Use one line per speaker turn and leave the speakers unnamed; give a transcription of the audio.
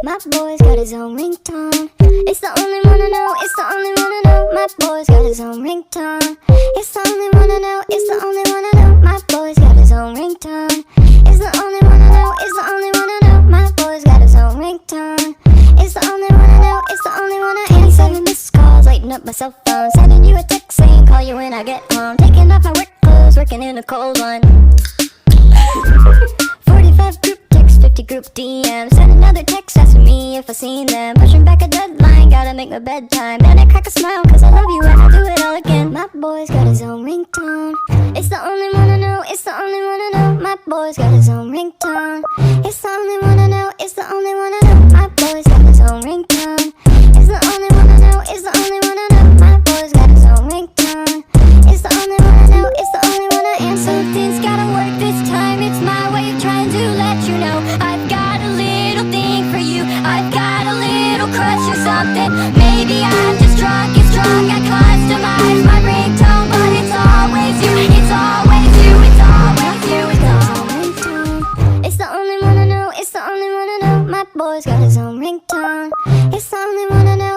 My boy's got his own ringtone. It's the only one I know, it's the only one I know. My boy's got his own ringtone. It's the only one I know, it's the only one I know. My boy's got his own ringtone. It's the only one I know, it's the only one I know. My boy's got his own ringtone. It's the only one I know, it's the only one I know. 87 missed calls, lighting up my cell phone. Sending you a text saying call you when I get home. Taking off my work clothes, working in a cold one. 45 group texts, 50 group DMs. Send another text asking me if I seen them. Pushing back a deadline, gotta make my bedtime. Then I crack a smile cause I love you and I'll do it all again. My boy's got his own ringtone. It's the only one I know, it's the only one I know. My boy's got his own ringtone. It's the only one I know, it's the only one I know. My boy's got his own ringtone. It's the only one I know, it's the only one I know. My boy's got his own ringtone. It's the only one I know, it's the only one I am. So things gotta work this time. It's my way of trying to let you know I've got a little thing for you. I've got a little crush or something. Maybe I'm just drunk, it's drunk. I customize my ringtone, but it's always you. It's always you, it's always you, it's always ringtone. It's the only one I know, it's the only one I know. My boy's got his own ringtone. It's the only one I know.